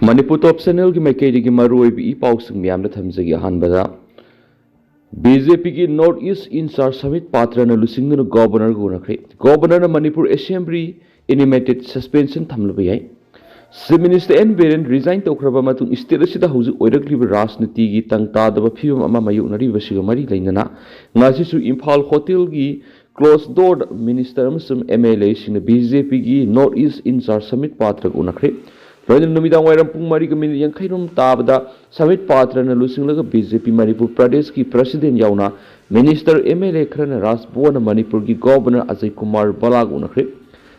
Manipur top channel ki maikei ki maroi bi pau sing miam na thamjagi hanbada BJP ki North East in charge Samit Patra na lusing na governor go na kre governor na Manipur Assembly intimated suspension thamlabi hai Chief Minister N Biren resign tawkraba matung state asida hauju oirakliba rajniti gi tangta daba phibam ama mayuknari basiga mari leinana ngasi su Imphal Hotel gi closed door minister amasum MLA sing BJP gi North East in charge Samit Patra go na kre Royal Numidang Wairam Pumari Committee Yankairum Tabada Samit Patra and Lusinga BJP Manipur Pradesh ki President Yauna Minister MLA Kran Raj Bhawan Manipur ki Governor Ajay Kumar Balag Unakri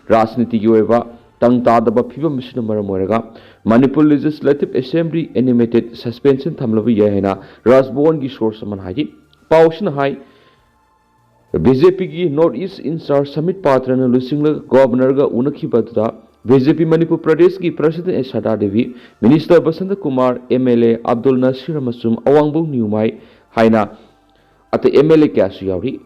Rajniti Yoeva Tang Tadaba Piva Mission Maramoraga Manipur Legislative Assembly animated suspension Tamlavi Yahena Raj Bhawan ki source man haji Paushin High BJP ki North East in charge Samit Patra and Lusinga Governor ga Unaki Badra BJP Manipur Pradesh ki President Shada Devi, Minister Basanta Kumar, MLA Abdul Nasir Masum, Awangbu Newmai, Haina at the MLA Kasiari.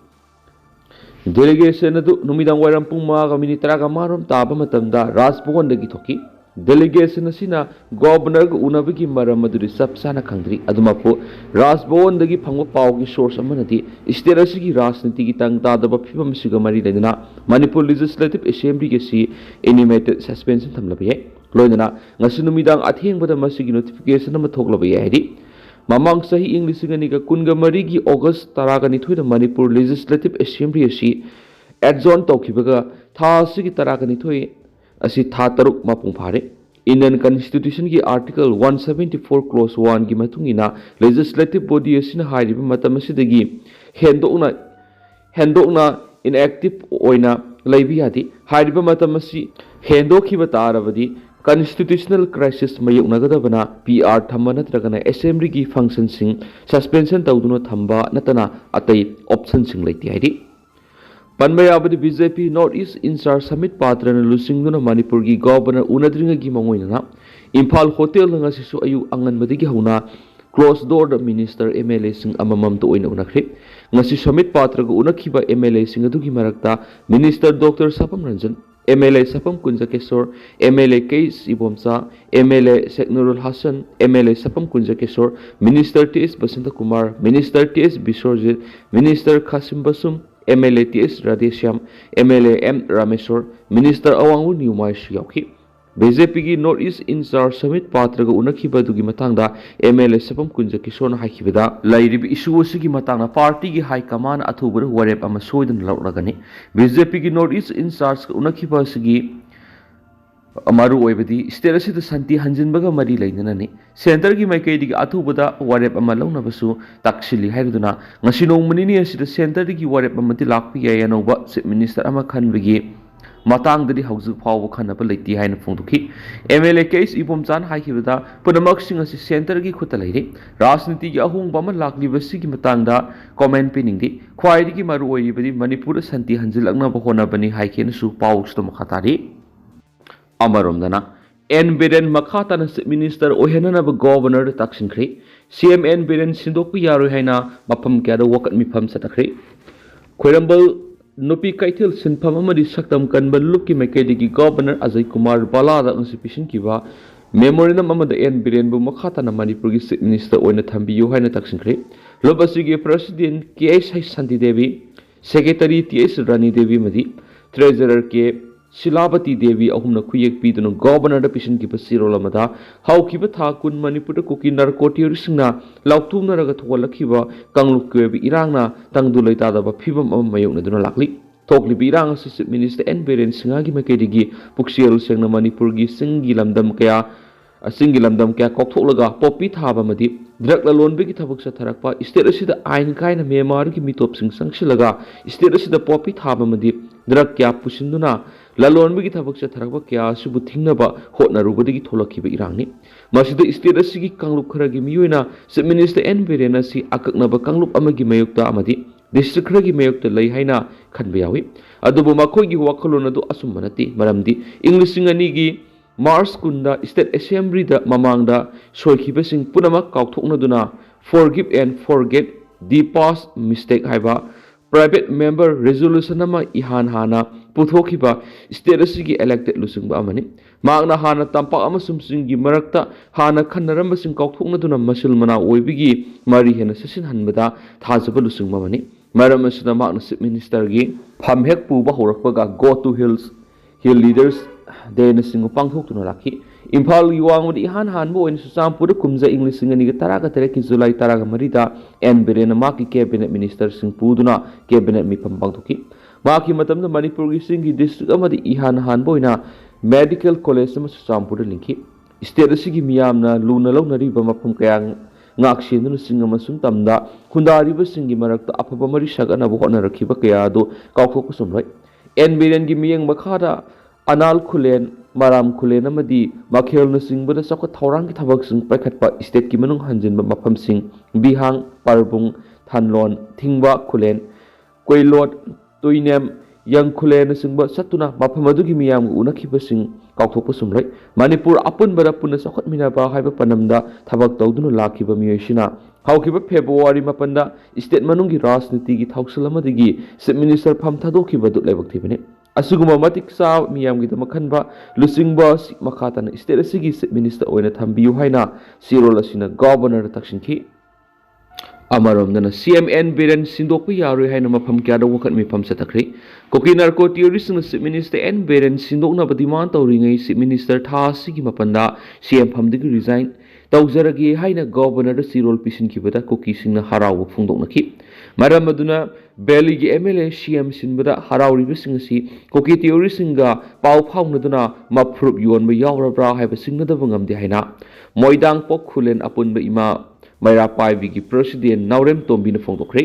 Delegation adu Numidang Wairam Puma, Minitra Marum, Tabamatamda, Raj Bhawan de Gitoki. Delegation asina Governor Unabiki Maramaduri Sapsana country, Adumapo, Raj Bhawan de Phangba Paugi source amanati, Isterasiki Rasniti Tang Tadaba Pibam Sigamari Dena, Manipur Legislative Assembly Gesi, animated suspension Tamlabi, Loidana, Nasunumidang Athing with a Masigi notification of Matoglabi. Mamang Sahi English Ganiga Kunga Marigi August Taragani to the Manipur Legislative Assembly Asi, Adzon Tokibaga, Tasiki Taragani to Asi Tataruk Mapung Pare. Indian Constitution ki Article 174 Clause 1 ki matungina legislative body asina hairiba matamasidagi hendokna inactive oina laibi hadi hairiba matamasi hendokhiba tarabadi constitutional crisis mayuknagadabana PR thamma natragana assembly ki function sing suspension tawduna thamba natana atai option sing leiti haidi Panmayabadi BJP North East in charge Samit Patra na Lusingduna Manipur gi Governor Unadringa gi Mangoina Imphal Hotel nga sisu ayu angan madigi hauna close door the minister MLA sing amamam to oina unakri ngasi Samit Patra go unakhiba MLA sing adu gi marakta Minister Dr. Sapam Ranjan MLA Sapam Kunja Kesor MLA Case Ibomsa MLA Seknurul Hassan MLA Sapam Kunja Kesor Minister TS Basanta Kumar Minister TS Bisorjit Minister Kasim Basum MLA TS Radheshyam, MLA M Rameswar, Minister Awangbu Newmai Shiyauki. BJP ki North East in charge Samit Patra ga unakhiba dugi matangda MLA Sapam Kunja Kishona haikibada lairib issue sigi matangna party gi high command athubur warep ama soidan lauragani BJP ki North East in charge unakhiba sigi Amaru oibadi state asida santi hanjinbaga mari lainanani center gi maikei digi athubada warep ama launabasu taksili haiduna ngasi nongmani asida center digi warep amati lakpi ya yanoba chief minister ama khanbigi matang dadi haujuk phaw khanaba leiti haina phongduki MLA case ibomchan haikibada punamak sing asi center gi khuta lairi rajniti gi ahung bama lakli basi gi matangda comment piningdi khwai digi maru oibadi manipur santi hanjilakna ba hona bani haikena su pawks to makhatari Amarumdana N Biren Makhatana Minister Ohenana Governor Takshinkri CM N Biren Sindoku Yaru Haina Mapam Kada Wakat Mipam Satakri Querambal Nupi Kaitil Sinpamamadi Saktam Kanbal Luki Makedi Governor Ajay Kumar Balada Unsipation Kiva Memorandum Amada N Biren Makhatana Manipur Minister Oina Tambi Yohana Takshinkri Lobasigi President K.S. Santi Devi Secretary T.S. Rani Devi Madi Treasurer K. Silabati Devi ahumna kuyek pidunu governor da pishin ki pasiro lamada how kiba tha kun manipur kuki narcotic singna lautumna raga thwalakhiba kangluk kwe irangna tangdu leita da ba phibam am mayukna duna lakli thokli birang assistant minister N Biren Singha gi makedigi puksiel sengna manipur gi singi lamdam kya koktholaga popi thaba madi drug la lon begi thabuk sa tharakpa state asida ain kaina memar gi mitop sing sangsilaga state asida popi thaba madi drug kya pusinduna lalon begi thabuk sa tharakpa kya subu thingnaba hotna rubadigi tholakhiba irangni masida state asigi kangluk kharagi miyuina chief minister N Biren asi akaknaba kangluk amagi mayukta amadi district khagi mayukta lei haina khanba yawi adubu makhoi gi wakhalon adu asummanati maramdi english singani gi Mars Kunda State Assembly da mamangda soikibasing punamak kauthoknaduna forgive and forget the past mistake haiba private member resolution ama ihan hana puthokiba state asigi elected lusungba amani ꯃꯍꯥꯛꯅ ꯍꯥꯟꯅ ꯇꯝꯄꯥꯛ ꯑꯃꯁꯨꯡ ꯆꯤꯡꯒꯤ ꯃꯔꯛꯇ ꯍꯥꯟꯅ ꯈꯟꯅꯔꯝꯕꯁꯤꯡ ꯀꯥꯎꯊꯣꯛꯅꯗꯨꯅ ꯃꯁꯤꯜ ꯃꯅꯥ ꯑꯣꯏꯕꯒꯤ ꯃꯔꯤ ꯍꯦꯟꯅ ꯆꯠꯁꯤꯟꯍꯟꯕꯗ ꯊꯥꯖꯕ ꯂꯨꯆꯤꯡꯕ ꯑꯃꯅꯤ꯫ ꯃꯔꯝ ꯑꯁꯤꯅ ꯃꯍꯥꯛꯅ ꯆꯤꯐ ꯃꯤꯅꯤꯁꯇꯔꯒꯤ ꯐꯝ ꯍꯦꯛ ꯄꯨꯕ ꯍꯧꯔꯛꯄꯒ ꯒꯣ ꯇꯨ ꯍꯤꯜ ꯂꯤꯗꯔꯁ ꯗꯦꯅꯆꯤꯡꯕ ꯄꯥꯡꯊꯣꯛꯇꯨꯅ ꯂꯥꯛꯈꯤ꯫ ꯏꯝꯐꯥꯜꯒꯤ ꯋꯥꯡꯃꯗ ꯏꯍꯥꯟ ꯍꯥꯟꯕ ꯑꯣꯏꯅ ꯆꯨꯔꯆꯥꯟꯄꯨꯔꯗ ꯀꯨꯝꯖꯥ ꯏꯪ 2018ꯒꯤ ꯖꯨꯂꯥꯏ 13ꯗ ꯑꯦꯟ ꯕꯤꯔꯦꯟꯅ ꯃꯍꯥꯛꯀꯤ ꯀꯦꯕꯤꯅꯦꯠ ꯃꯤꯅꯤꯁꯇꯔꯁꯤꯡ ꯄꯨꯗꯨꯅ ꯀꯦꯕꯤꯅꯦꯠ ꯃꯤꯐꯝ ꯄꯥꯡꯊꯣꯛꯈꯤ꯫ ꯃꯍꯥꯛꯀꯤ ꯃꯇꯝꯗ ꯃꯅꯤꯄꯨꯔꯒꯤ ꯆꯤꯡꯒꯤ ꯗꯤꯁꯇ꯭ꯔꯤꯛ ꯑꯃꯗꯤ ꯏꯍꯥꯟ ꯍꯥꯟꯕ ꯑꯣꯏꯅ ꯃꯦꯗꯤꯀꯦꯜ ꯀꯣꯂꯦꯖ ꯑꯃ ꯆꯨꯔꯆꯥꯟꯄꯨꯔꯗ ꯂꯤꯡꯈꯤ꯫ ꯁ꯭ꯇꯦꯠ ꯑꯁꯤꯒꯤ ꯃꯤꯌꯥꯝꯅ ꯂꯨꯅ ꯂꯧꯅꯔꯤꯕ ꯃꯐꯝ ꯀꯌꯥ ꯉꯥꯛ ꯁꯦꯟꯗꯨꯅ ꯆꯤꯡ ꯑꯃꯁꯨꯡ ꯇꯝꯗ ꯈꯨꯟꯗꯥꯔꯤꯕꯁꯤꯡꯒꯤ ꯃꯔꯛꯇ ꯑꯐꯕ ꯃꯔꯤ ꯁꯥꯒꯠꯅꯕ ꯍꯣꯠꯅꯔꯛꯈꯤꯕ ꯀꯌꯥ ꯑꯗꯨ ꯀꯥꯎꯊꯣꯛꯄ ꯆꯨꯝꯂꯣꯏ꯫ ꯑꯦꯟ ꯕꯤꯔꯦꯟꯒꯤ ꯃꯤꯠꯌꯦꯡ ꯃꯈꯥꯗ ꯑꯅꯥꯜ ꯈꯨꯂꯦꯟ, ꯃꯔꯥꯝ ꯈꯨꯂꯦꯟ ꯑꯃꯗꯤ ꯃꯈꯦꯜꯅꯆꯤꯡꯕꯗ ꯆꯥꯎꯈꯠ ꯊꯧꯔꯥꯡꯒꯤ ꯊꯕꯛꯁꯤꯡ ꯄꯥꯏꯈꯠꯄ ꯁ꯭ꯇꯦꯠꯀꯤ ꯃꯅꯨꯡ ꯍꯟꯖꯤꯟꯕ ꯃꯐꯝꯁꯤꯡ ꯕꯤꯍꯥꯡ, ꯄꯔꯕꯨꯡ, ꯊꯥꯟꯂꯣꯟ, ꯊꯤꯡꯕ ꯈꯨꯂꯦꯟ, ꯀꯣꯏꯂꯣꯠ, ꯇꯨꯏꯅꯦꯝ, ꯌꯪꯈꯨꯂꯦꯟꯅꯆꯤꯡꯕ ꯆꯠꯇꯨꯅ ꯃꯐꯝ ꯑꯗꯨꯒꯤ ꯃꯤꯌꯥꯝꯒ ꯎꯅꯈꯤꯕꯁꯤꯡ ꯀꯥꯎꯊꯣꯛꯄ ꯆꯨꯝꯂꯣꯏ꯫ ꯃꯅꯤꯄꯨꯔ ꯑꯄꯨꯟꯕꯗ ꯄꯨꯟꯅ ꯆꯥꯎꯈꯠꯃꯤꯟꯅꯕ ꯍꯥꯏꯕ ꯄꯥꯟꯗꯝꯗ ꯊꯕꯛ ꯇꯧꯗꯨꯅ ꯂꯥꯛꯈꯤꯕ ꯃꯤꯑꯣꯏꯁꯤꯅ ꯍꯧꯈꯤꯕ ꯐꯦꯕ꯭ꯔꯨꯋꯥꯔꯤ 7ꯗ ꯁ꯭ꯇꯦꯠ ꯃꯅꯨꯡꯒꯤ ꯔꯥꯖꯅꯤꯇꯤꯒꯤ ꯊꯧꯁꯤꯜ ꯑꯃꯗꯒꯤ ꯆꯤꯐ ꯃꯤꯅꯤꯁꯇꯔ ꯐꯝ ꯊꯥꯗꯣꯛꯈꯤꯕꯗꯨ ꯂꯥꯏꯕꯛ ꯊꯤꯕꯅꯤ꯫ ꯑꯁꯤꯒꯨꯝꯕ ꯃꯇꯤꯛ ꯆꯥꯕ ꯃꯤꯌꯥꯝꯒꯤꯗꯃꯛ ꯈꯟꯕ ꯂꯨꯆꯤꯡꯕ ꯑꯁꯤ ꯃꯈꯥ ꯇꯥꯅ ꯁ꯭ꯇꯦꯠ ꯑꯁꯤꯒꯤ ꯆꯤꯐ ꯃꯤꯅꯤꯁꯇꯔ ꯑꯣꯏꯅ ꯊꯝꯕꯤꯌꯨ ꯍꯥꯏꯅ ꯆꯦꯔꯣꯜ ꯑꯁꯤꯅ ꯒꯚꯔꯅꯔꯗ ꯇꯛꯁꯤꯟꯈꯤ꯫ ꯑꯃꯔꯣꯝꯗꯅ ꯁꯤꯑꯦꯝ ꯑꯦꯟ ꯕꯤꯔꯦꯟ ꯁꯤꯟꯗꯣꯛꯄ ꯌꯥꯔꯣꯏ ꯍꯥꯏꯅ ꯃꯐꯝ ꯀꯌꯥꯗ ꯋꯥꯀꯠ ꯃꯤꯐꯝ ꯆꯠꯊꯈ꯭ꯔꯤ꯫ ꯀꯨꯀꯤ ꯅꯥꯔꯀꯣ ꯇꯤꯑꯣꯔꯤꯁꯤꯡꯅ ꯆꯤꯐ ꯃꯤꯅꯤꯁꯇꯔ ꯑꯦꯟ ꯕꯤꯔꯦꯟ ꯁꯤꯟꯗꯣꯛꯅꯕ ꯗꯤꯃꯥꯟ ꯇꯧꯔꯤꯉꯩ ꯆꯤꯐ ꯃꯤꯅꯤꯁꯇꯔ ꯊꯥ ꯑꯁꯤꯒꯤ 8ꯗ ꯁꯤꯑꯦꯝ ꯐꯝꯗꯒꯤ ꯔꯤꯖꯥꯏꯟ ꯇꯧꯖꯔꯒꯦ ꯍꯥꯏꯅ ꯒꯚꯔꯅꯔꯗ ꯆꯦꯔꯣꯜ ꯄꯤꯁꯤꯟꯈꯤꯕꯗ ꯀꯨꯀꯤꯁꯤꯡꯅ ꯍꯔꯥꯎꯕ ꯐꯣꯡꯗꯣꯛꯅꯈꯤ꯫ ꯃꯔꯝ ꯑꯗꯨꯅ ꯚꯦꯂꯤꯒꯤ ꯑꯦꯝ.ꯑꯦꯜ.ꯑꯦ ꯁꯤꯑꯦꯝ ꯁꯤꯟꯕꯗ ꯍꯔꯥꯎꯔꯤꯕꯁꯤꯡ ꯑꯁꯤ ꯀꯨꯀꯤ ꯇꯤꯑꯣꯔꯤꯁꯤꯡꯒ ꯄꯥꯎ ꯐꯥꯎꯅꯗꯨꯅ ꯃꯐꯨꯔꯨꯞ ꯌꯣꯟꯕ ꯌꯥꯎꯔꯕ꯭ꯔꯥ ꯍꯥꯏꯕ ꯆꯤꯡꯅꯗꯕ ꯉꯝꯗꯦ ꯍꯥꯏꯅ ꯃꯣꯏꯗꯥꯡꯄꯣꯛ ꯈꯨꯂꯦꯟ ꯑꯄꯨꯟꯕ ꯏꯃꯥ ꯃꯩꯔꯥꯄꯥꯏꯕꯤꯒꯤ ꯄ꯭ꯔꯁꯤꯗꯦꯟꯠ ꯅꯥꯎꯔꯦꯝ ꯇꯣꯝꯕꯤꯅ ꯐꯣꯡꯗꯣꯛꯈ꯭ꯔꯦ꯫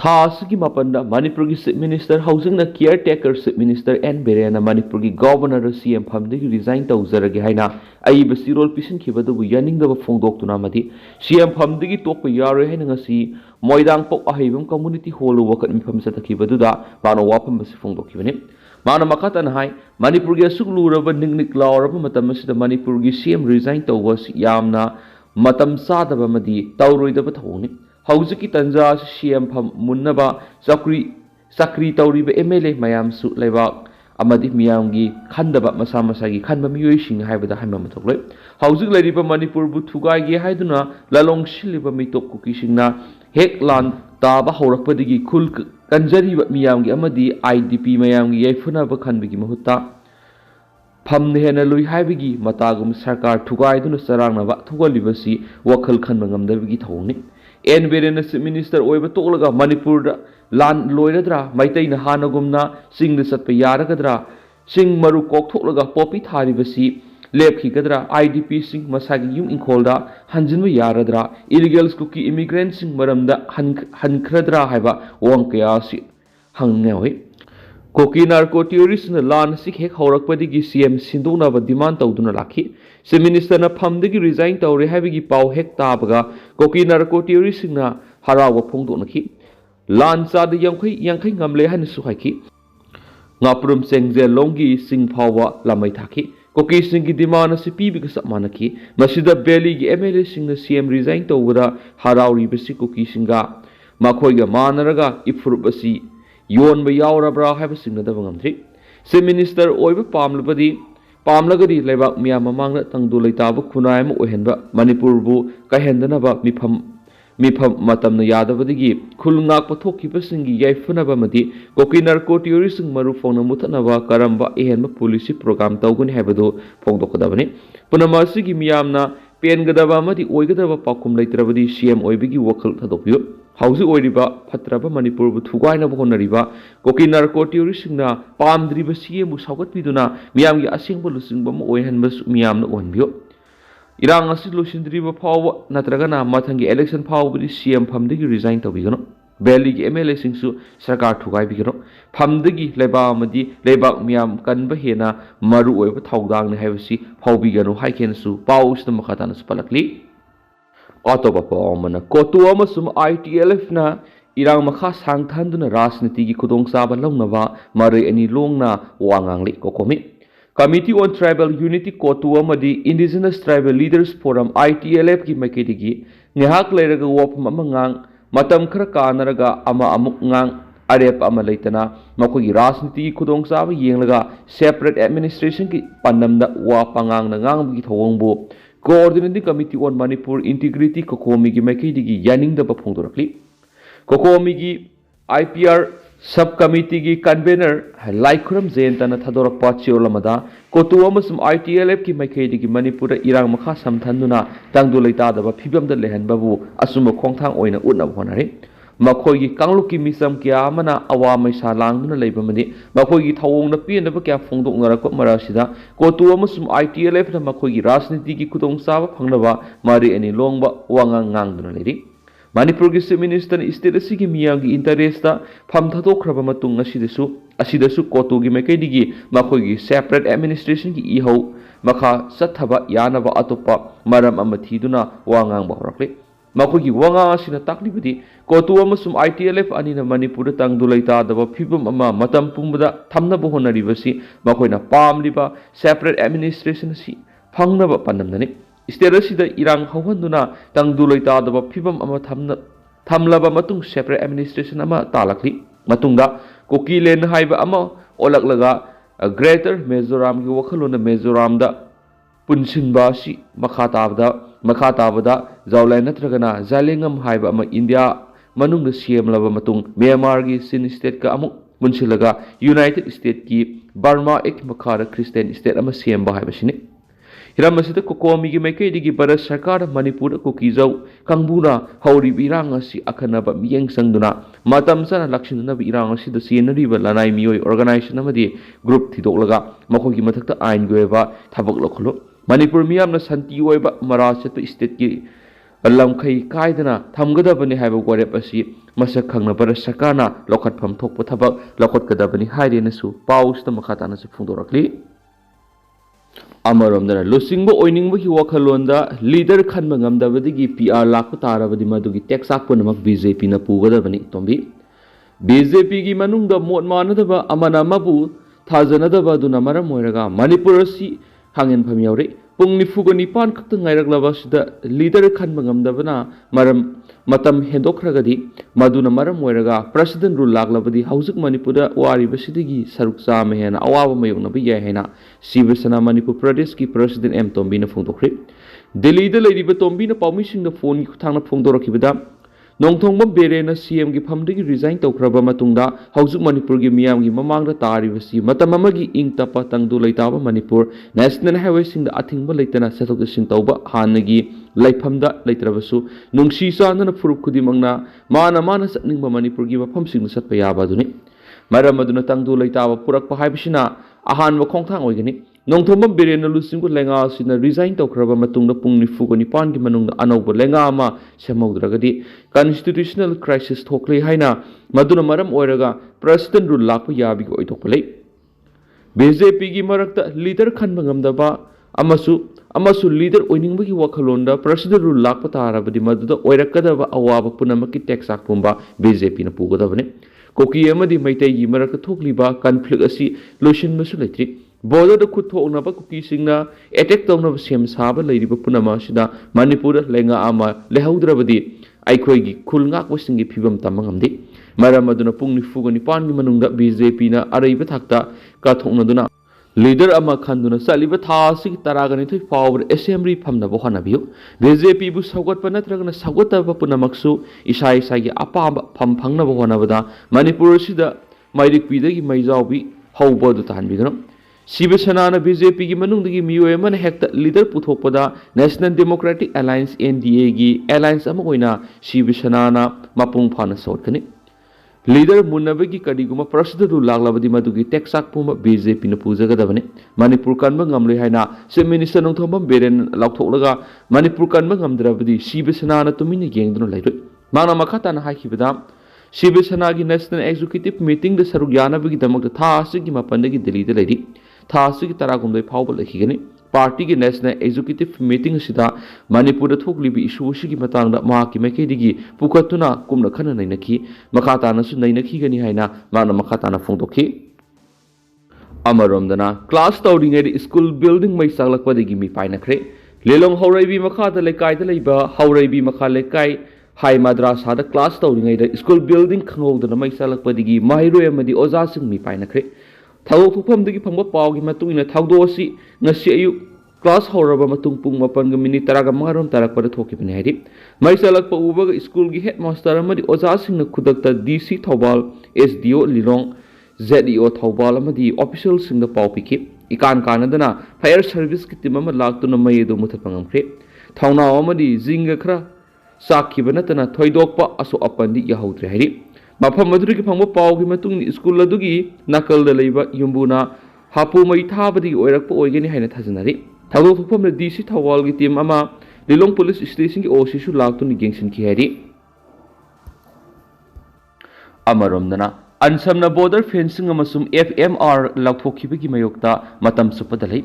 ꯊꯥ ꯑꯁꯤꯒꯤ 8ꯗ ꯃꯅꯤꯄꯨꯔꯒꯤ ꯆꯤꯐ ꯃꯤꯅꯤꯁꯇꯔ ꯍꯧꯖꯤꯛꯅ ꯀꯤꯌꯔ ꯇꯦꯀꯔ ꯆꯤꯐ ꯃꯤꯅꯤꯁꯇꯔ ꯑꯦꯟ ꯕꯤꯔꯦꯟꯅ ꯃꯅꯤꯄꯨꯔꯒꯤ ꯒꯚꯔꯅꯔꯗ ꯁꯤꯑꯦꯝ ꯐꯝꯗꯒꯤ ꯔꯤꯖꯥꯏꯟ ꯇꯧꯖꯔꯒꯦ ꯍꯥꯏꯅ ꯑꯏꯕ ꯆꯦꯔꯣꯜ ꯄꯤꯁꯤꯟꯈꯤꯕꯗꯨꯕꯨ ꯌꯥꯅꯤꯡꯗꯕ ꯐꯣꯡꯗꯣꯛꯇꯨꯅ ꯑꯃꯗꯤ ꯁꯤꯑꯦꯝ ꯐꯝꯗꯒꯤ ꯇꯣꯛꯄ ꯌꯥꯔꯣꯏ ꯍꯥꯏꯅ ꯉꯁꯤ ꯃꯣꯏꯗꯥꯡꯄꯣꯛ ꯑꯍꯩꯕꯝ ꯀꯝꯃꯨꯅꯤꯇꯤ ꯍꯣꯜꯗ ꯋꯥꯀꯠ ꯃꯤꯐꯝ ꯆꯠꯊꯈꯤꯕꯗꯨꯗ ꯃꯥꯅ ꯋꯥꯐꯝ ꯑꯁꯤ ꯐꯣꯡꯗꯣꯛꯈꯤꯕꯅꯤ꯫ ꯃꯥꯅ ꯃꯈꯥ ꯇꯥꯅ ꯍꯥꯏ ꯃꯅꯤꯄꯨꯔꯒꯤ ꯑꯁꯨꯛ ꯂꯨꯔꯕ ꯅꯤꯛ ꯂꯥꯎꯔꯕ ꯃꯇꯝ ꯑꯁꯤꯗ ꯃꯅꯤꯄꯨꯔꯒꯤ ꯁꯤꯑꯦꯝ ꯔꯤꯖꯥꯏꯟ ꯇꯧꯕ ꯑꯁꯤ ꯌꯥꯝꯅ ꯃꯇꯝ ꯆꯥꯗꯕ ꯑꯃꯗꯤ ꯇꯧꯔꯣꯏꯗꯕ ꯊꯧꯑꯣꯡꯅꯤ꯫ ꯍꯧꯖꯤꯛꯀꯤ ꯇꯟꯖꯥ ꯑꯁꯤ ꯁꯤꯑꯦꯝ ꯐꯝ ꯃꯨꯟꯅꯕ ꯆꯀ꯭ꯔꯤ ꯇꯧꯔꯤꯕ ꯑꯦꯝ.ꯑꯦꯜ.ꯑꯦ ꯃꯌꯥꯝꯁꯨ ꯂꯩꯕꯥꯛ ꯑꯃꯗꯤ ꯃꯤꯌꯥꯝꯒꯤ ꯈꯟꯗꯕ ꯃꯁꯥ ꯃꯁꯥꯒꯤ ꯈꯟꯕ ꯃꯤꯑꯣꯏꯁꯤꯡ ꯍꯥꯏꯕꯗ ꯍꯥꯏꯃꯟꯕ ꯊꯣꯛꯂꯣꯏ꯫ ꯍꯧꯖꯤꯛ ꯂꯩꯔꯤꯕ ꯃꯅꯤꯄꯨꯔꯕꯨ ꯊꯨꯒꯥꯏꯒꯦ ꯍꯥꯏꯗꯨꯅ ꯂꯂꯣꯡ ꯁꯤꯜꯂꯤꯕ ꯃꯤꯇꯣꯞ ꯀꯨꯀꯤꯁꯤꯡꯅ ꯍꯦꯛ ꯂꯥꯟ ꯇꯥꯕ ꯍꯧꯔꯛꯄꯗꯒꯤ ꯈꯨꯜ ꯀꯟꯖꯔꯤꯕ ꯃꯤꯌꯥꯝꯒꯤ ꯑꯃꯗꯤ ꯑꯥꯏ.ꯗꯤ.ꯄꯤ ꯃꯌꯥꯝꯒꯤ ꯌꯥꯏꯐꯅꯕ ꯈꯟꯕꯒꯤ ꯃꯍꯨꯠꯇ ꯐꯝꯅ ꯍꯦꯟꯅ ꯂꯨꯏ ꯍꯥꯏꯕꯒꯤ ꯃꯇꯥꯒꯨꯝ ꯁꯔꯀꯥꯔ ꯊꯨꯒꯥꯏꯗꯨꯅ ꯆꯔꯥꯡꯅꯕ ꯊꯣꯛꯍꯜꯂꯤꯕꯁꯤ ꯋꯥꯈꯜ ꯈꯟꯕ ꯉꯝꯗꯕꯒꯤ ꯊꯧꯑꯣꯡꯅꯤ꯫ ꯑꯦꯟ ꯕꯤꯔꯦꯟꯅ ꯆꯤꯐ ꯃꯤꯅꯤꯁꯇꯔ ꯑꯣꯏꯕ ꯇꯣꯛꯂꯒ ꯃꯅꯤꯄꯨꯔꯗ ꯂꯥꯟ ꯂꯣꯏꯔꯗ꯭ꯔꯥ, ꯃꯩꯇꯩꯅ ꯍꯥꯟꯅꯒꯨꯝꯅ ꯆꯤꯡꯗ ꯆꯠꯄ ꯌꯥꯔꯒꯗ꯭ꯔꯥ, ꯆꯤꯡ ꯃꯔꯨ ꯀꯣꯛꯊꯣꯛꯂꯒ ꯄꯣꯄꯤ ꯊꯥꯔꯤꯕꯁꯤ ꯂꯦꯞꯈꯤꯒꯗ꯭ꯔꯥ, ꯑꯥꯏ.ꯗꯤ.ꯄꯤꯁꯤꯡ ꯃꯁꯥꯒꯤ ꯌꯨꯝ ꯏꯪꯈꯣꯜꯗ ꯍꯟꯖꯤꯟꯕ ꯌꯥꯔꯗ꯭ꯔꯥ, ꯏꯂꯤꯒꯦꯜ ꯀꯨꯀꯤ ꯏꯃꯤꯒ꯭ꯔꯦꯟꯠꯁꯤꯡ ꯃꯔꯝꯗ ꯍꯟꯈ꯭ꯔꯗ꯭ꯔꯥ ꯍꯥꯏꯕ ꯋꯥꯍꯪ ꯀꯌꯥ ꯑꯁꯤ ꯍꯪꯅꯤꯡꯉꯥꯏ ꯑꯣꯏ꯫ ꯀꯨꯀꯤ ꯅꯥꯔꯀꯣ ꯇꯤꯑꯣꯔꯤꯁꯤꯡꯅ ꯂꯥꯟ ꯑꯁꯤ ꯍꯦꯛ ꯍꯧꯔꯛꯄꯗꯒꯤ ꯁꯤꯑꯦꯝ ꯁꯤꯟꯗꯣꯛꯅꯕ ꯗꯤꯃꯥꯟ ꯇꯧꯗꯨꯅ ꯂꯥꯛꯈꯤ꯫ ꯆꯤꯐ ꯃꯤꯅꯤꯁꯇꯔꯅ ꯐꯝꯗꯒꯤ ꯔꯤꯖꯥꯏꯟ ꯇꯧꯔꯦ ꯍꯥꯏꯕꯒꯤ ꯄꯥꯎ ꯍꯦꯛ ꯇꯥꯕꯒ ꯀꯨꯀꯤ ꯅꯥꯔꯀꯣ ꯇꯤꯑꯣꯔꯤꯁꯤꯡꯅ ꯍꯔꯥꯎꯕ ꯐꯣꯡꯗꯣꯛꯅꯈꯤ꯫ ꯂꯥꯟ ꯆꯥꯗ ꯌꯥꯡꯈꯩ ꯉꯝꯂꯦ ꯍꯥꯏꯅꯁꯨ ꯍꯥꯏꯈꯤ꯫ ꯉꯥꯄ꯭ꯔꯨꯝ ꯆꯦꯡꯖꯦꯜꯂꯣꯡꯒꯤ ꯆꯤꯡ ꯐꯥꯎꯕ ꯂꯥꯃꯩ ꯊꯥꯈꯤ꯫ ꯀꯨꯀꯤꯁꯤꯡꯒꯤ ꯗꯤꯃꯥꯟ ꯑꯁꯤ ꯄꯤꯕꯒ ꯆꯞ ꯃꯥꯟꯅꯈꯤ꯫ ꯃꯁꯤꯗ ꯚꯦꯂꯤꯒꯤ ꯑꯦꯝ.ꯑꯦꯜ.ꯑꯦꯁꯤꯡꯅ ꯁꯤꯑꯦꯝ ꯔꯤꯖꯥꯏꯟ ꯇꯧꯕꯗ ꯍꯔꯥꯎꯔꯤꯕꯁꯤ ꯀꯨꯀꯤꯁꯤꯡꯒ ꯃꯈꯣꯏꯒ ꯃꯥꯟꯅꯔꯒ ꯏꯐꯨꯔꯨꯞ ꯑꯁꯤ ꯌꯣꯟꯕ ꯌꯥꯎꯔꯕ꯭ꯔꯥ ꯍꯥꯏꯕ ꯆꯤꯡꯅꯗꯕ ꯉꯝꯗ꯭ꯔꯤ꯫ ꯆꯤꯐ ꯃꯤꯅꯤꯁꯇꯔ ꯑꯣꯏꯕ ꯄꯥꯝꯂꯒꯗꯤ ꯂꯩꯕꯥꯛ ꯃꯤꯌꯥꯝ ꯃꯃꯥꯡꯗ ꯇꯪꯗꯨ ꯂꯩꯇꯥꯕ ꯈꯨꯟꯅꯥꯏ ꯑꯃ ꯑꯣꯏꯍꯟꯕ, ꯃꯅꯤꯄꯨꯔꯕꯨ ꯀꯥꯏꯍꯟꯗꯅꯕ ꯃꯤꯐꯝ ꯃꯇꯝꯅ ꯌꯥꯗꯕꯗꯒꯤ ꯈꯨꯜ ꯉꯥꯛꯄ ꯊꯣꯛꯈꯤꯕꯁꯤꯡꯒꯤ ꯌꯥꯏꯐꯅꯕ ꯑꯃꯗꯤ ꯀꯨꯀꯤ ꯅꯥꯔꯀꯣ ꯇꯤꯑꯣꯔꯤꯁꯤꯡ ꯃꯔꯨ ꯐꯥꯎꯅ ꯃꯨꯠꯊꯠꯅꯕ ꯀꯔꯝꯕ ꯑꯍꯦꯟꯕ ꯄꯣꯂꯤꯁꯤ ꯄ꯭ꯔꯣꯒ꯭ꯔꯥꯝ ꯇꯧꯒꯅꯤ ꯍꯥꯏꯕꯗꯨ ꯐꯣꯡꯗꯣꯛꯀꯗꯕꯅꯤ꯫ ꯄꯨꯝꯅꯃꯛ ꯑꯁꯤꯒꯤ ꯃꯤꯌꯥꯝꯅ ꯄꯦꯟꯒꯗꯕ ꯑꯃꯗꯤ ꯑꯣꯏꯒꯗꯕ ꯄꯥꯎꯈꯨꯝ ꯂꯩꯇ꯭ꯔꯕꯗꯤ ꯁꯤꯑꯦꯝ ꯑꯣꯏꯕꯒꯤ ꯋꯥꯈꯜ ꯊꯥꯗꯣꯛꯄꯤꯌꯨ꯫ ꯍꯧꯖꯤꯛ ꯑꯣꯏꯔꯤꯕ ꯐꯠꯇ꯭ꯔꯕ ꯃꯅꯤꯄꯨꯔꯕꯨ ꯊꯨꯒꯥꯏꯅꯕ ꯍꯣꯠꯅꯔꯤꯕ ꯀꯨꯀꯤ ꯅꯥꯔꯀꯣ ꯇꯤꯑꯣꯔꯤꯁꯤꯡꯅ ꯄꯥꯝꯗ꯭ꯔꯤꯕ ꯁꯤꯑꯦꯝꯕꯨ ꯁꯧꯒꯠꯄꯤꯗꯨꯅ ꯃꯤꯌꯥꯝꯒꯤ ꯑꯁꯦꯡꯕ ꯂꯨꯆꯤꯡꯕ ꯑꯃ ꯑꯣꯏꯍꯟꯕꯁꯨ ꯃꯤꯌꯥꯝꯅ ꯎꯍꯟꯕꯤꯌꯨ꯫ ꯏꯔꯥꯡ ꯑꯁꯤ ꯂꯣꯏꯁꯤꯟꯗ꯭ꯔꯤꯕ ꯐꯥꯎꯕ ꯅꯠꯇ꯭ꯔꯒꯅ ꯃꯊꯪꯒꯤ ꯏꯂꯦꯛꯁꯟ ꯐꯥꯎꯕꯗꯤ ꯁꯤꯑꯦꯝ ꯐꯝꯗꯒꯤ ꯔꯤꯖꯥꯏꯟ ꯇꯧꯕꯤꯒꯅꯨ꯫ ꯚꯦꯂꯤꯒꯤ ꯑꯦꯝ.ꯑꯦꯜ.ꯑꯦꯁꯤꯡꯁꯨ ꯁꯔꯀꯥꯔ ꯊꯨꯒꯥꯏꯕꯤꯒꯅꯨ꯫ ꯐꯝꯗꯒꯤ ꯂꯩꯕꯥꯛ ꯑꯃꯗꯤ ꯂꯩꯕꯥꯛ ꯃꯤꯌꯥꯝ ꯀꯟꯕ ꯍꯦꯟꯅ ꯃꯔꯨ ꯑꯣꯏꯕ ꯊꯧꯗꯥꯡꯅꯤ ꯍꯥꯏꯕꯁꯤ ꯐꯥꯎꯕꯤꯒꯅꯨ ꯍꯥꯏꯈꯦꯅꯁꯨ ꯄꯥꯎ ꯑꯁꯤꯗ ꯃꯈꯥ ꯇꯥꯅꯁꯨ ꯄꯜꯂꯛꯂꯤ꯫ ꯑꯇꯣꯞꯄ ꯄꯥꯎ ꯑꯃꯅ ꯀꯣꯇꯨ ꯑꯃꯁꯨꯡ ꯑꯥꯏ.ꯇꯤ.ꯑꯦꯜ.ꯑꯦꯐꯅ ꯏꯔꯥꯡ ꯃꯈꯥ ꯁꯥꯡꯊꯍꯟꯗꯨꯅ ꯔꯥꯖꯅꯤꯇꯤꯒꯤ ꯈꯨꯗꯣꯡꯆꯥꯕ ꯂꯧꯅꯕ ꯃꯔꯩ ꯑꯅꯤ ꯂꯣꯡꯅ ꯋꯥ ꯉꯥꯡꯂꯤ꯫ ꯀꯣꯀꯣꯃꯤ ꯀꯃꯤꯇꯤ ꯑꯣꯟ ꯇ꯭ꯔꯥꯏꯕꯦꯜ ꯌꯨꯅꯤꯇꯤ ꯀꯣꯇꯨ ꯑꯃꯗꯤ ꯏꯟꯗꯤꯖꯤꯅꯁ ꯇ꯭ꯔꯥꯏꯕꯦꯜ ꯂꯤꯗꯔꯁ ꯐꯣꯔꯝ (ITLF)ꯒꯤ ꯃꯥꯏꯀꯩꯗꯒꯤ ꯉꯥꯏꯍꯥꯛ ꯂꯩꯔꯒ ꯋꯥꯐꯝ ꯑꯃ ꯉꯥꯡ, ꯃꯇꯝ ꯈꯔ ꯀꯥꯟꯅꯔꯒ ꯑꯃꯨꯛ ꯉꯥꯡ, अरेप अमा लेतना मखोगी राजनीति की खुदोंगचाब येंगलगा सेपरेट एडमिनिस्ट्रेशन की पन्नमदा वा पंगांगना ngangbgi thawongbo coordinating committee on Manipur integrity kokomi gi maikei gi yaningdaba phongdorakli kokomi gi IPR subcommittee gi convener laikhuram jentana thadorakpa chiolamada kotu amasum ITLF ki maikei gi Manipur irang makha samthanduna tangdu leitadaba phibamda lehanbabu asuma khongthang oina utnab honare मखोगी कांगलुकी मिसम क्या मना अवा मैसा लांगदुना लेबमदि मखोगी थवोंगना पिनबा क्या फोंदोंगनरक मरासिदा कोतु अमसुम ITLF ना मखोगी राजनीति की खुदोंगचाब फंगनबा मारि any लोंगबा वांगांग nganगदुना लेरि Manipur की chief minister state की मियामगी इंटरेस्ट फम थादोख्रबा मतुंग असिदसु कोतु की मैकैदिगी मखोगी सेपरेट एडमिनिस्ट्रेशन की इहौ मखा सथबा यानबा अतोपा मरम अमा थीदुना वांगांगबा होरकले मखोगी वांगा असिना ताकलिबदि कोतु अमसुम ITLF अनिना मणिपुर तंगदु लेतादबा फिबम अमा मतम पुंबदा थमनबा होनरिबसि मखोइना पामलिबा सेपरेट एडमिनिस्ट्रेशन सि फंगनबा पन्नमदनि स्टेट असिदा इरांग हौहन्दुना तंगदु लेतादबा फिबम अमा थमलबा मतुंग सेपरेट एडमिनिस्ट्रेशन अमा तालकलि मतुंगदा कोकीलेन हाइबा अमा ओलकलगा ग्रेटर मिजोराम की वखलोन मिजोरामदा पुनसिनबा सि मखाताबदा जावलाय नत्रगना जालेंगम हाइबा अमा इंडिया मनुंग सेमलबा मतुंग म्यांमार की सिन स्टेट का अमुक पुनसिलगा यूनाइटेड स्टेट की बर्मा एक मखार क्रिस्टियन स्टेट अमा सेमबा हाइबसिनि हिराम असिदा कोकोमी की मैकैदिगी भारत सरकार मणिपुर कोकीजौ कांगबुना हौरी इरांग असि अखनबा मियेंग संगदुना मतम sana laksinनबा इरांग असिदा सेनरिबा लनाई मियोय ऑर्गेनाइजेशन अमदि ग्रुप थिदोकलगा मखोगी मथक्ता आइन गोयबा थबक लखलो मणिपुर मियामना शांति ओइबा मराचत स्टेट की लमखै कायदना थमगदबनि हाइबा गोरेप असि मसक खंगना भारत सरकारना लखतफम थोकपा थबक लखतगदबनि हाइरेनसु पाउसता मखातानसु फुंदोरकली अमरोमदना लुसिंगबो ओइनिंगबगी वखलोंदा leader खनबा ngamdabadigi PR lakpa tarabadi madugi teksak punamak BJP na pugadabani tombi BJP gi manungda mot manadaba amana mabu thajanadaba duna maram moiraga Manipur si hangen pham yaure pung nifugo nipan khakta ngairaglaba sida leader khanba ngamdabana maram matam hendokragadi maduna maram moiraga president rule laglabadi hausuk Manipur da waribasidigi sarukcha mehena awaba mayongna bi yai hena Sivasana Manipur Pradesh की president M Tombi na phongdokre Delhi da leiriba Tombi na paumi sing na phone ki thangna phongdorakibada nongthongba bere na CM की famdagi resign tawkraba matungda hausuk Manipur की miyam की mamangda taribasi matam amagi ing tapa tangdu leitaba Manipur national highway sing da athingba leitana sathok sing tawba hanagi laifamda leitrabasu nungsi sanana furup khudimangna mana satningba Manipur की mafam sing satpa yaba duni maram aduna tangdu leitaba purakpa haibisina ahanba khongthang oigani nongthomba birena lusingu lenga sina resign tawkraba matungda pung nifugo nipan gi manungda anauba lenga ama semaudragadi constitutional crisis thokle haina maduna maram oiraga president rule lakpa yabi go oitokpalei BJP gi marakta leader khanba ngamdaba amasu leader oiningbagi wakhalonda president rule lakpa tarabadi maduda oirakadaba awaba punamaki teksak pumba BJP na pugadabane koki amadi maitai gi marakta thokliba conflict asi lotion masu leitri border da khut thoknaba koki singna attack tawna sem saba leiriba punama sida Manipur lenga ama lehaudrabadi aikhoi gi khulngak wasingi phibam tamangamdi maram aduna pungni fugani pangi manungda BJP na araiba thakta ka thokna duna leader ama khanduna saliba thasi taragani thoi power assembly phamna bo hanabiyo BJP bu sagot panatragana sagota ba punamaksu isai gi apa pham phangna bo honabada Manipur sida mairik pidagi maijawbi hauba du tanbigano Sivasana na BJP की मनुंगदगी मियोय मन हेक्ता leader पुथोकपदा national democratic alliance NDA की alliance अमा ओइना Sivasana ना मपुंग फाना सोटकनी लीडर मुन्नबगी कडिगुमा प्रसिद्ध रु लागलाबदी मदुगी टेक्साक पुमा BJP न पूजगदबने मणिपुर कनबा ngamle हाइना चीफ मिनिस्टर नोंथोंबम बेरेन लाउथोकलगा मणिपुर कनबा ngamद्रबदी Sivasana ना तुमिनि गेंगदुन लाइरो मांगना मखाताना हाइखिबदा Sivasana की नेशनल एग्जीक्यूटिव मीटिंग द सरुक यानाबगी दमक था आसिगी मपंदगी दिल्ली द लेरी थासी की तरागुंदे फावबल लखिगनी पार्टी की नेशनल एग्जीक्यूटिव मीटिंग सिदा मणिपुर थोकलिबी इशूसी की मतंगदा माकी मैकेदिगी पुखतुना कुमना खना नैनखी मखातानसु नैनखिगनी हाइना माना मखाताना फोंदोखी अमरोमदना क्लास तौरिंगेदी स्कूल बिल्डिंग मै सागलकपदगी मी पाइनखरे लेलोंग हौरैबी मखादा लेकाइदा लेबा हौरैबी मखा लेकाइ hai madrasada class tawringaida school building khangowdana mai salakpadigi mairoi amadi oja sing mi painakre thawok thupamdagi phangba pawgi matungina thawdo asi ngasi ayuk class horaba matung pung mapan ga minute taraga marom tarakpada thokibani hairi mai salakpa ubaga school gi headmaster amadi oja singna khudakta dc thawbal sdo lirong zeo thawbal amadi official singda paw piki ikan kanadana fire service ki team ama laktuna mai edu muthapangamkre thawna amadi jinga khra sakhiba natana thoidokpa aso apandi yahodre hairi mafam maduri phangba pawgi matung school adugi nakal da leiba yumbuna hapu mai thabadi oirakpa oigeni haina thajanari thawdok thupam na dc thawal gi team ama lilong police station gi oc su laktuni gengsin ki hairi amaromdana ansamna border fencing amasum fmr lauthokhibagi mayokta matam supadalai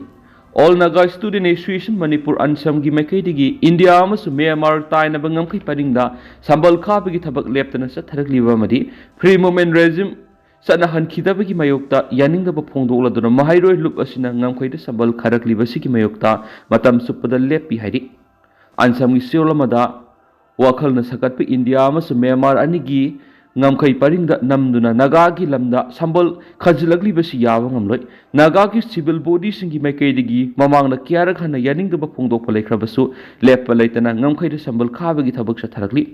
All Naga Student Association Manipur Ansam gi Makaidigi India amasum Myanmar taina bangam kai paringda sambal khabagi thabak leptana sa tharakliba madi free movement regime sana hankhidabagi mayokta yaningdaba phongdokladuna mahairoi lup asina ngamkhaida sambal kharakliba sigi mayokta matam supada lepi hairi ansam gi seolamada wakhalna sakatpa India amasum Myanmar anigi ngamkai paringda namduna nagagi lamda sambal khajilagli basi yawa ngamloi nagagi civil body singi maikaidigi mamangna kyara khana yaningdaba phongdok palai khrabasu lepa laitana ngamkai de sambal khabagi thabak sa tharakli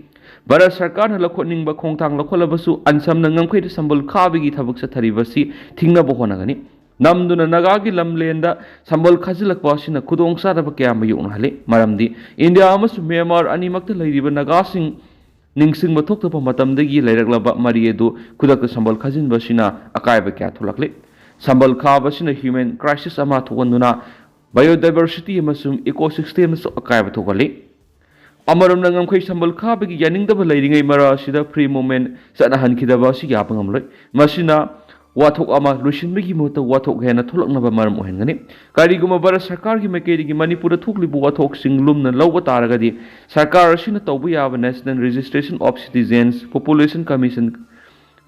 bara sarkar na lakhoningba khongthang lakholabasu ansamna ngamkai de sambal khabagi thabak sa tharibasi thingna bohona gani namduna nagagi lamlenda sambal khajilakwa sina khudong saraba kya mayung hale maramdi India amasu Myanmar animakta lairiba nagasing ningsing bathok thapa matamdagi lairaklaba mari edu khudakta sambal khajin basina akaiba kya thulakle sambal kha basina human crisis ama thokanduna biodiversity amasum ecosystem so akaiba thokali amaram nangam khai sambal kha bagi yaningdaba lairingai mara sida free movement sana hankhidaba si ya pangamloi masina wathok ama lusinbagi mota wathok hena thulaknaba maram ohengani kariguma bara sarkar gi makerigi manipur thuklibu wathok singlumna lawba taragadi sarkar asina tawbu yaba national registration of citizens population commission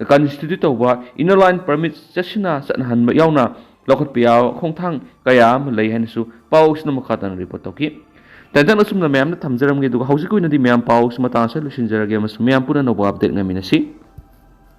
constitute tawba inner line permit chasina sanhanba yauna lokhat piya khongthang kaya am lei hansu pausna makhatan report toki tadang asumna mayamna thamjaram ge du hausi koina di mayam paus mata sa lusinjarage mas mayam pura no update ngaminasi